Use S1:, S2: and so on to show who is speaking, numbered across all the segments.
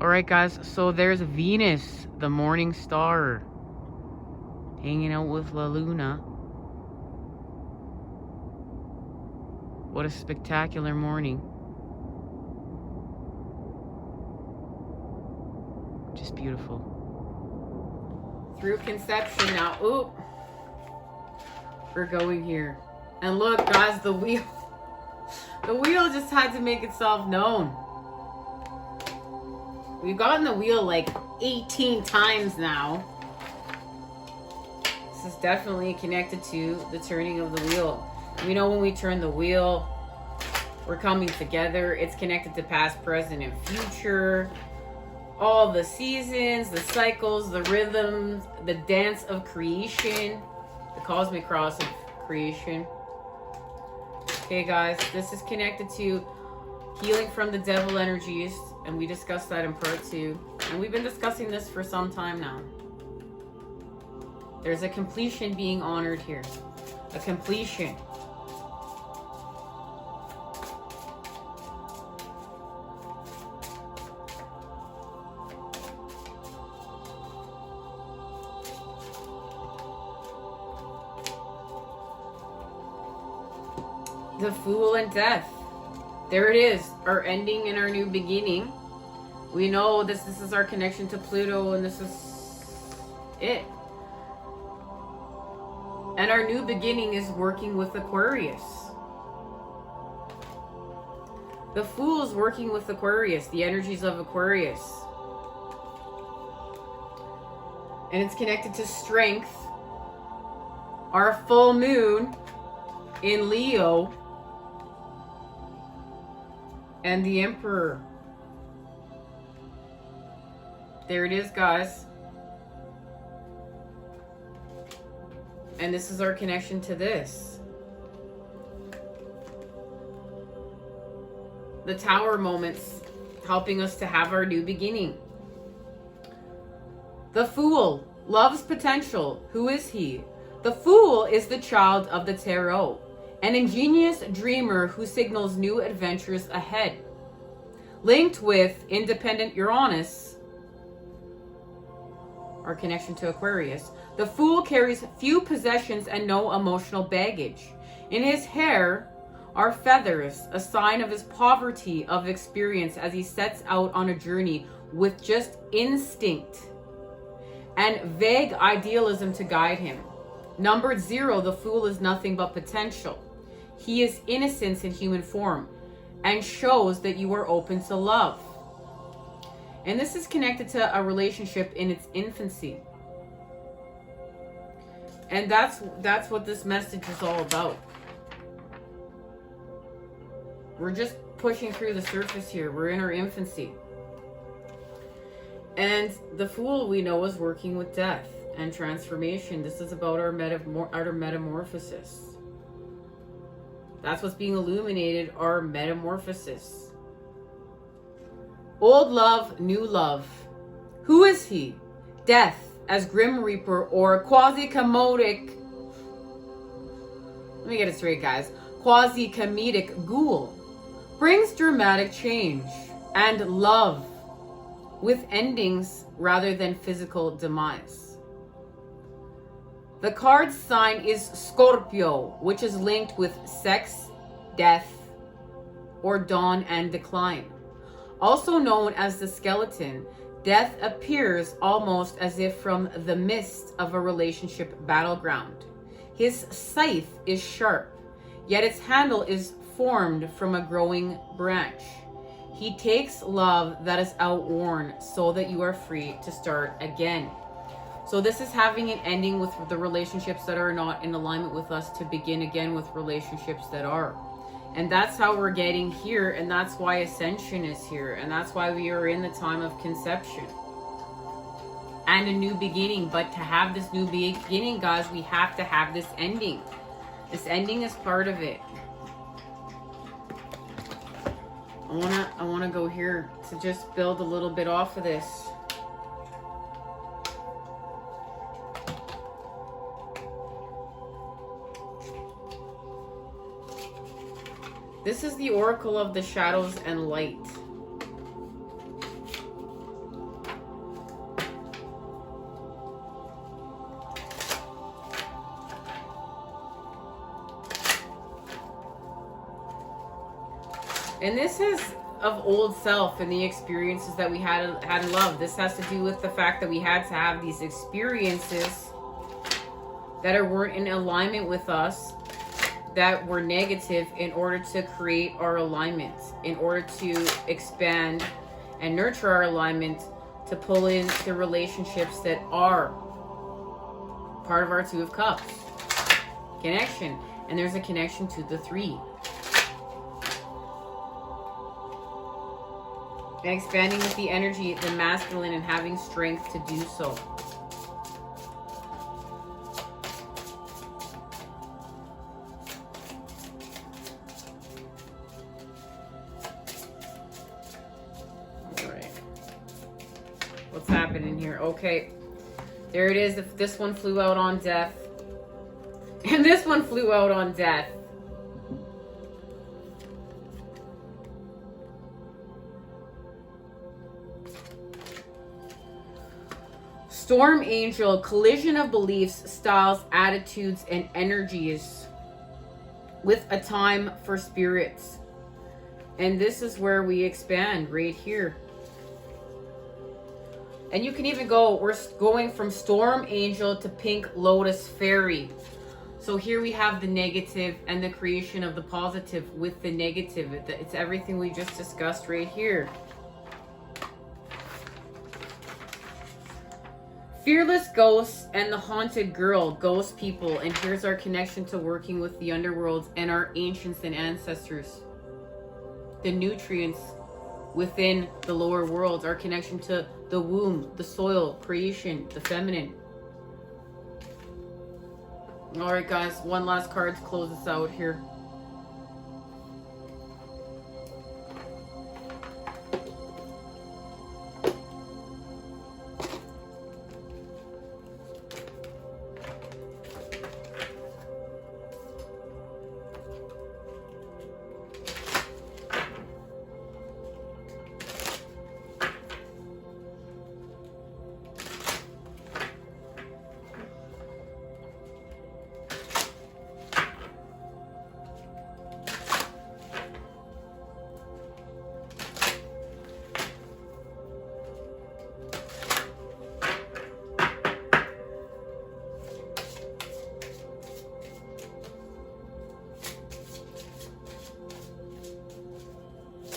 S1: Alright guys, so there's Venus, the morning star, hanging out with La Luna. What a spectacular morning. Just beautiful. Through conception now. Oop. We're going here. And look guys, the wheel. The wheel just had to make itself known. We've gotten the wheel like 18 times now. This is definitely connected to the turning of the wheel. We know when we turn the wheel, we're coming together. It's connected to past, present, and future. All the seasons, the cycles, the rhythms, the dance of creation, the cosmic cross of creation. Okay guys, this is connected to healing from the devil energies, and we discussed that in part 2. And we've been discussing this for some time now. There's a completion being honored here. A completion. The Fool and Death. There it is, our ending and our new beginning. We know this is our connection to Pluto, and this is it. And our new beginning is working with Aquarius. The Fool is working with Aquarius, the energies of Aquarius. And it's connected to strength. Our full moon in Leo. And the Emperor. There it is, guys. And this is our connection to this. The Tower moments helping us to have our new beginning. The Fool, love's potential. Who is he? The Fool is the child of the Tarot. An ingenious dreamer who signals new adventures ahead. Linked with independent Uranus, our connection to Aquarius, the Fool carries few possessions and no emotional baggage. In his hair are feathers, a sign of his poverty of experience as he sets out on a journey with just instinct and vague idealism to guide him. Numbered 0, the Fool is nothing but potential. He is innocence in human form and shows that you are open to love. And this is connected to a relationship in its infancy. And that's what this message is all about. We're just pushing through the surface here. We're in our infancy. And the Fool, we know, is working with death and transformation. This is about our metamorphosis. That's what's being illuminated, our metamorphosis. Old love, new love. Who is he? Death as Grim Reaper or quasi-comedic. Let me get it straight, guys. Quasi-comedic ghoul. Brings dramatic change and love with endings rather than physical demise. The card's sign is Scorpio, which is linked with sex, death, or dawn and decline. Also known as the skeleton, death appears almost as if from the mist of a relationship battleground. His scythe is sharp, yet its handle is formed from a growing branch. He takes love that is outworn so that you are free to start again. So this is having an ending with the relationships that are not in alignment with us to begin again with relationships that are. And that's how we're getting here, and that's why ascension is here, and that's why we are in the time of conception. and a new beginning. But to have this new beginning, guys, we have to have this ending. This ending is part of it. I wanna go here to just build a little bit off of this. This is the Oracle of the Shadows and Light. And this is of old self and the experiences that we had in love. This has to do with the fact that we had to have these experiences that weren't in alignment with us, that were negative, in order to create our alignment, in order to expand and nurture our alignment, to pull in the relationships that are part of our Two of Cups connection. And there's a connection to the 3. And expanding with the energy, the masculine, and having strength to do so. What's happening here? Okay, there it is. If this one flew out on death, and this one flew out on death. Storm Angel, collision of beliefs, styles, attitudes, and energies with a time for spirits. And this is where we expand right here. And you can even go, we're going from Storm Angel to Pink Lotus Fairy. So here we have the negative and the creation of the positive with the negative. It's everything we just discussed right here. Fearless Ghosts and the Haunted Girl, ghost people. And here's our connection to working with the underworlds and our ancients and ancestors. The nutrients within the lower worlds, our connection to the womb, the soil, creation, the feminine. All right, guys, one last card to close us out here.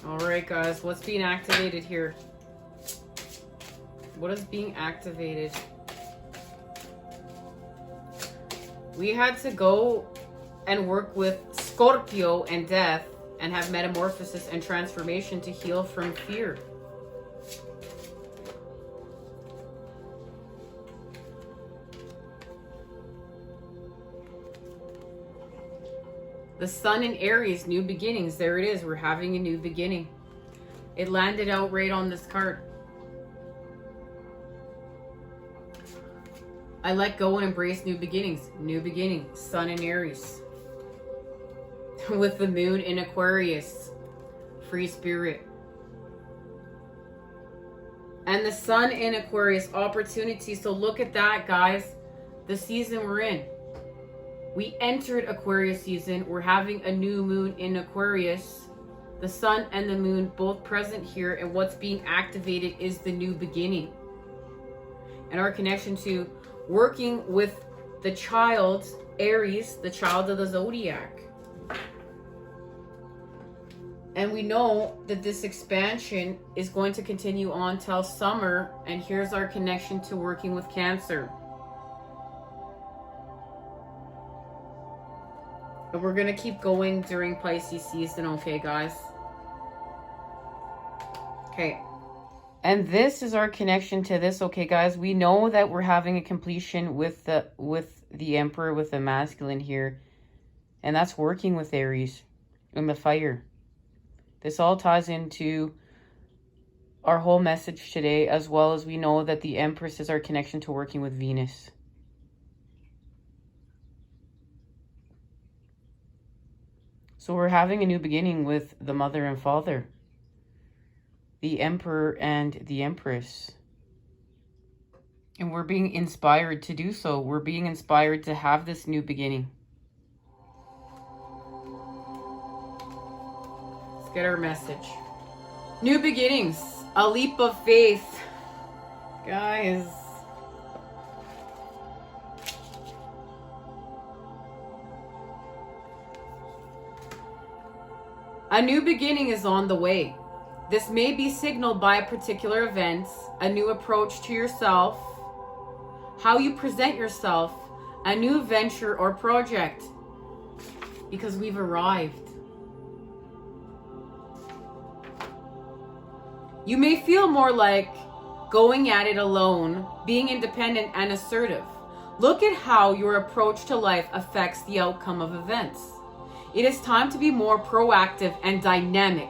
S1: Alright, guys, what's being activated here? What is being activated? We had to go and work with Scorpio and death and have metamorphosis and transformation to heal from fear. The Sun in Aries, new beginnings. There it is. We're having a new beginning. It landed out right on this card. I let go and embrace new beginnings. New beginning. Sun in Aries. With the Moon in Aquarius. Free spirit. And the Sun in Aquarius. Opportunity. So look at that, guys. The season we're in. We entered Aquarius season. We're having a new moon in Aquarius. The Sun and the Moon both present here. And what's being activated is the new beginning. And our connection to working with the child, Aries, the child of the zodiac. And we know that this expansion is going to continue on till summer. And here's our connection to working with Cancer. And we're going to keep going during Pisces season, okay, guys? Okay. And this is our connection to this. Okay, guys, we know that we're having a completion with the Emperor, with the masculine here. And that's working with Aries and the fire. This all ties into our whole message today, as well as we know that the Empress is our connection to working with Venus. So we're having a new beginning with the Mother and Father, the Emperor and the Empress. And we're being inspired to do so. We're being inspired to have this new beginning. Let's get our message. New beginnings. A leap of faith. Guys. A new beginning is on the way. This may be signaled by a particular event, a new approach to yourself, how you present yourself, a new venture or project, because we've arrived. You may feel more like going at it alone, being independent and assertive. Look at how your approach to life affects the outcome of events. It is time to be more proactive and dynamic.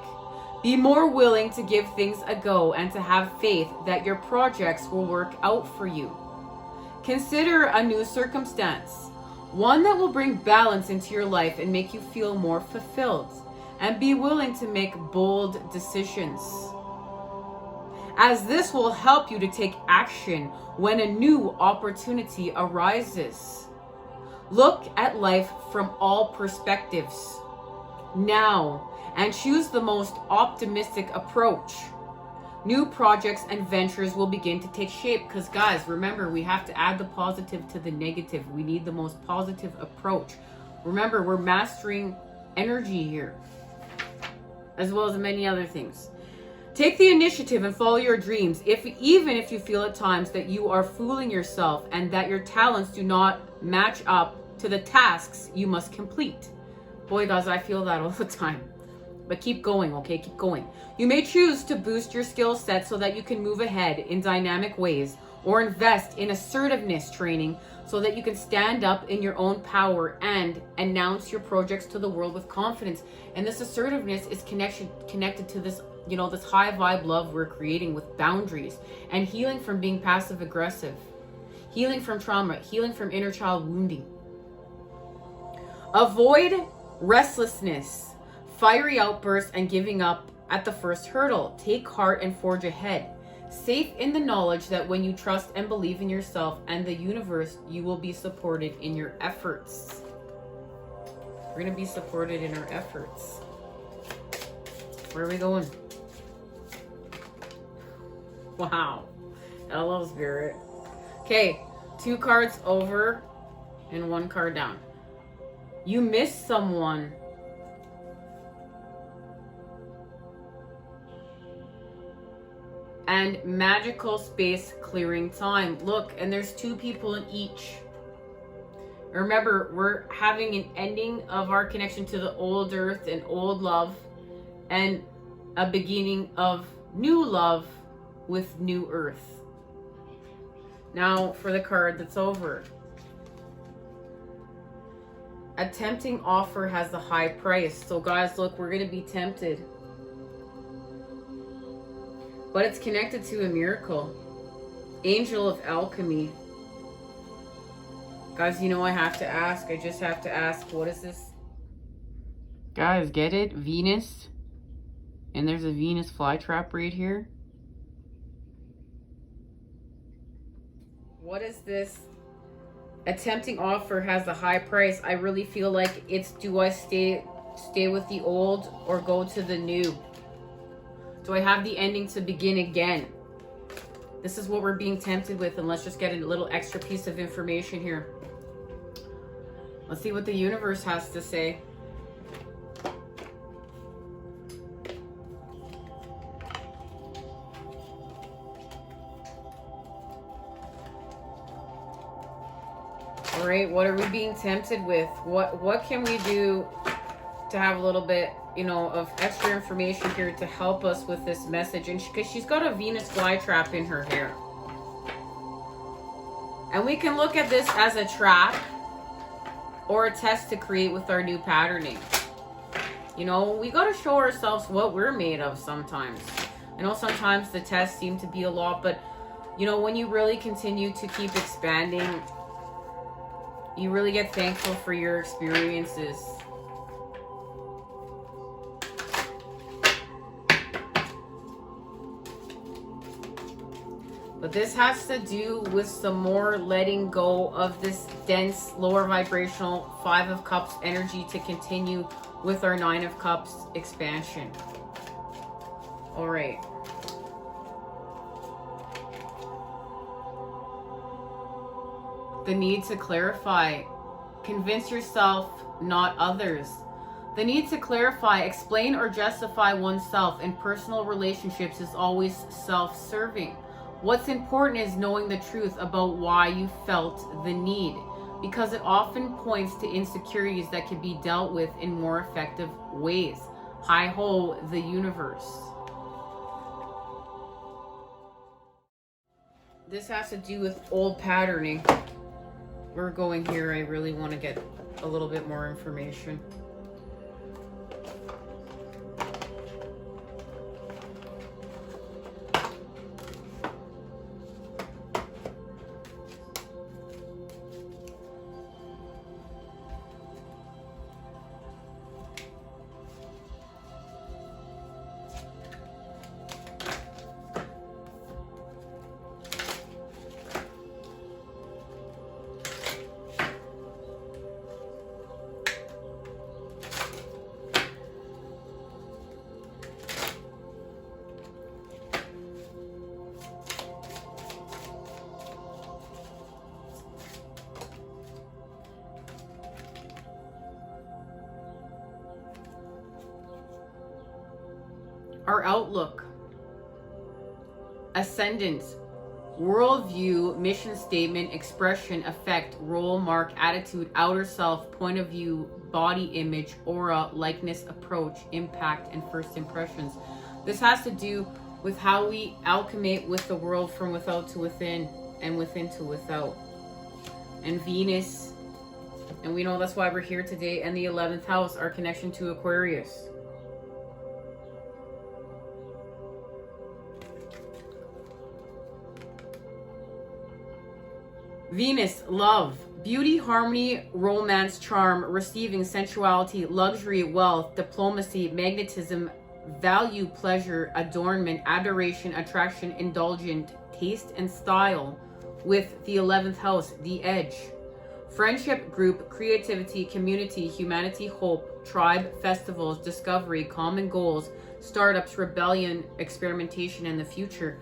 S1: Be more willing to give things a go and to have faith that your projects will work out for you. Consider a new circumstance, one that will bring balance into your life and make you feel more fulfilled, and be willing to make bold decisions, as this will help you to take action when a new opportunity arises. Look at life from all perspectives now and choose the most optimistic approach. New projects and ventures will begin to take shape, because guys, remember, we have to add the positive to the negative. We need the most positive approach. Remember, we're mastering energy here, as well as many other things. Take the initiative and follow your dreams, even if you feel at times that you are fooling yourself and that your talents do not match up to the tasks you must complete. Boy, guys, I feel that all the time. But keep going, okay? Keep going. You may choose to boost your skill set so that you can move ahead in dynamic ways, or invest in assertiveness training so that you can stand up in your own power and announce your projects to the world with confidence. And this assertiveness is connected to this, this high vibe love we're creating with boundaries and healing from being passive aggressive, healing from trauma, healing from inner child wounding. Avoid restlessness, fiery outbursts, and giving up at the first hurdle. Take heart and forge ahead, safe in the knowledge that when you trust and believe in yourself and the universe, you will be supported in your efforts. We're going to be supported in our efforts. Where are we going? Wow. I love spirit. Okay, 2 cards over and 1 card down. You miss someone. And magical space clearing time. Look, and there's 2 people in each. Remember, we're having an ending of our connection to the old earth and old love, and a beginning of new love with new earth. Now for the card that's over. A tempting offer has the high price. So guys, look, we're going to be tempted. But it's connected to a miracle. Angel of alchemy. Guys, I have to ask. I just have to ask. What is this? Guys, get it? Venus. And there's a Venus flytrap right here. What is this? A tempting offer has the high price. I really feel like it's, do I stay with the old or go to the new? Do I have the ending to begin again? This is what we're being tempted with, and let's just get a little extra piece of information here. Let's see what the universe has to say. All right, what are we being tempted with? What can we do to have a little bit you know, of extra information here to help us with this message. And because she's got a Venus flytrap in her hair. And we can look at this as a trap or a test to create with our new patterning. You know, we got to show ourselves what we're made of sometimes. I know sometimes the tests seem to be a lot, but, you know, when you really continue to keep expanding, you really get thankful for your experiences. But this has to do with some more letting go of this dense, lower vibrational 5 of Cups energy to continue with our 9 of Cups expansion. All right. The need to clarify. Convince yourself, not others. The need to clarify, explain, or justify oneself in personal relationships is always self-serving. What's important is knowing the truth about why you felt the need, because it often points to insecurities that can be dealt with in more effective ways. Hi-ho, the universe. This has to do with old patterning. We're going here. I really want to get a little bit more information. Our outlook, ascendant, worldview, mission statement, expression, effect, role, mark, attitude, outer self, point of view, body image, aura, likeness, approach, impact, and first impressions. This has to do with how we alchemate with the world from without to within and within to without. And Venus, and we know that's why we're here today, and the 11th house, our connection to Aquarius. Venus, love, beauty, harmony, romance, charm, receiving, sensuality, luxury, wealth, diplomacy, magnetism, value, pleasure, adornment, adoration, attraction, indulgent, taste, and style. With the 11th house, the edge. Friendship, group, creativity, community, humanity, hope, tribe, festivals, discovery, common goals, startups, rebellion, experimentation, and the future.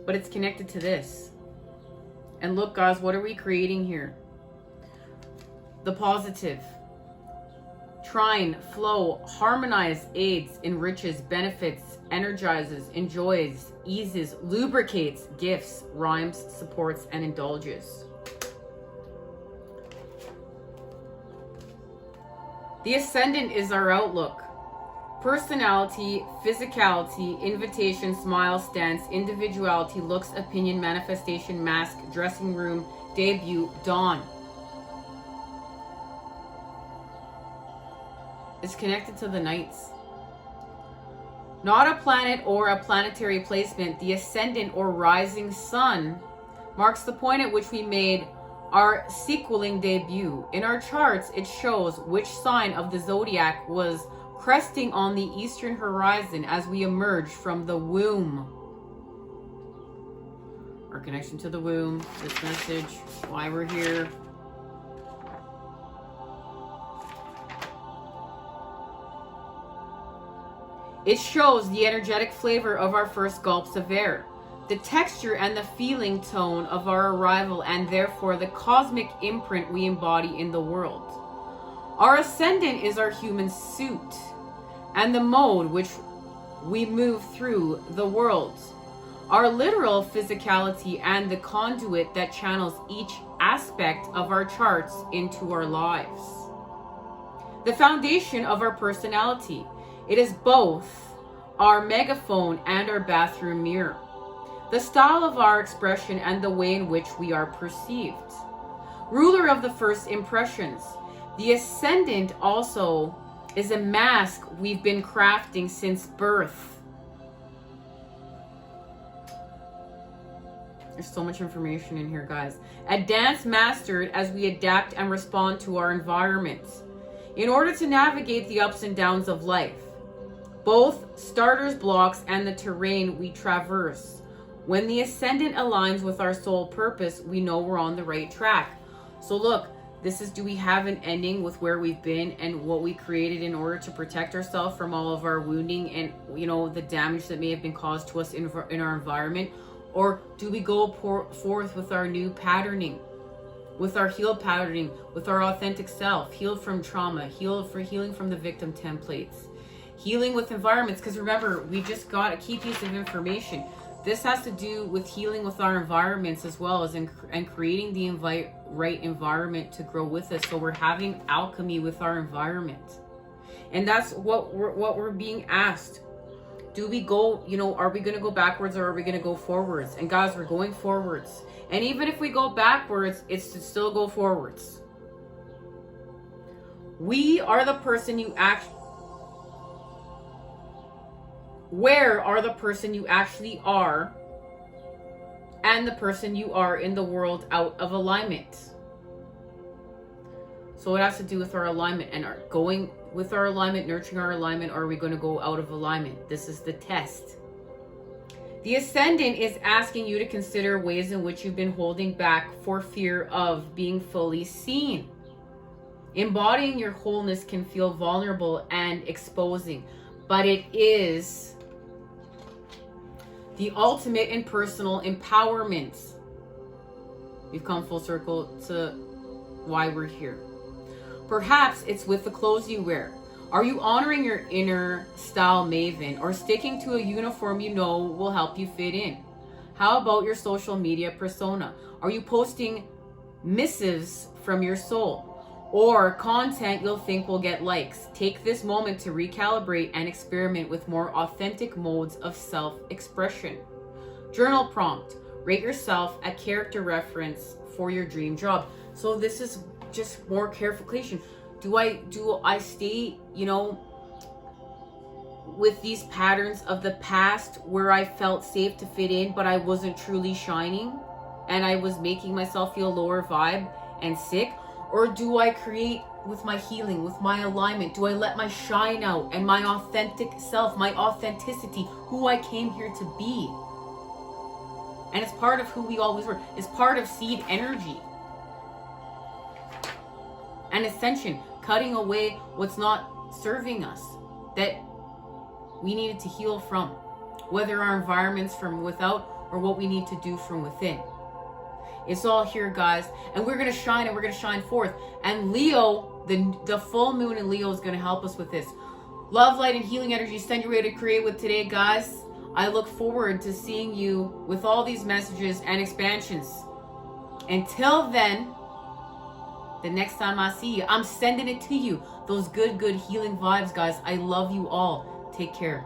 S1: But it's connected to this. And look, guys, what are we creating here? The positive. Trine, flow, harmonize, aids, enriches, benefits, energizes, enjoys, eases, lubricates, gifts, rhymes, supports, and indulges. The ascendant is our outlook. Personality, physicality, invitation, smile, stance, individuality, looks, opinion, manifestation, mask, dressing room, debut, dawn. It's connected to the nights. Not a planet or a planetary placement, the ascendant or rising sun marks the point at which we made our sequeling debut. In our charts, it shows which sign of the zodiac was cresting on the eastern horizon as we emerge from the womb. Our connection to the womb, this message, why we're here. It shows the energetic flavor of our first gulps of air, the texture and the feeling tone of our arrival, and therefore the cosmic imprint we embody in the world. Our ascendant is our human suit and the mode which we move through the world. Our literal physicality and the conduit that channels each aspect of our charts into our lives. The foundation of our personality. It is both our megaphone and our bathroom mirror, the style of our expression and the way in which we are perceived. Ruler of the first impressions, the ascendant also is a mask we've been crafting since birth. There's so much information in here, guys. A dance mastered as we adapt and respond to our environments in order to navigate the ups and downs of life, both starters blocks and the terrain we traverse. When the ascendant aligns with our soul purpose, we know we're on the right track. So look, this is, do we have an ending with where we've been and what we created in order to protect ourselves from all of our wounding and, you know, the damage that may have been caused to us in our environment? Or do we go forth with our new patterning, with our healed patterning, with our authentic self, healed from trauma, healing from the victim templates, healing with environments? Because remember, we just got a key piece of information. This has to do with healing with our environments as well as and creating the right environment to grow with us. So we're having alchemy with our environment, and that's what we're being asked. Do we go, you know, are we going to go backwards or are we going to go forwards? And guys, we're going forwards. And even if we go backwards, it's to still go forwards. We are the person you act. Where are the person you actually are and the person you are in the world out of alignment? So it has to do with our alignment and our going with our alignment, nurturing our alignment, or are we going to go out of alignment? This is the test. The ascendant is asking you to consider ways in which you've been holding back for fear of being fully seen. Embodying your wholeness can feel vulnerable and exposing, but it is the ultimate in personal empowerment. We've come full circle to why we're here. Perhaps it's with the clothes you wear. Are you honoring your inner style maven or sticking to a uniform you know will help you fit in? How about your social media persona? Are you posting missives from your soul or content you'll think will get likes? Take this moment to recalibrate and experiment with more authentic modes of self-expression. Journal prompt: rate yourself a character reference for your dream job. So this is just more clarification. Do I stay, you know, with these patterns of the past where I felt safe to fit in, but I wasn't truly shining and I was making myself feel lower vibe and sick? Or do I create with my healing, with my alignment? Do I let my shine out and my authentic self, my authenticity, who I came here to be? And it's part of who we always were. It's part of seed energy. And ascension, cutting away what's not serving us, that we needed to heal from, whether our environments from without or what we need to do from within. It's all here, guys, and we're going to shine, and we're going to shine forth. And Leo, the full moon in Leo is going to help us with this. Love, light, and healing energy. Send your way to create with today, guys. I look forward to seeing you with all these messages and expansions. Until then, the next time I see you, I'm sending it to you. Those good healing vibes, guys. I love you all. Take care.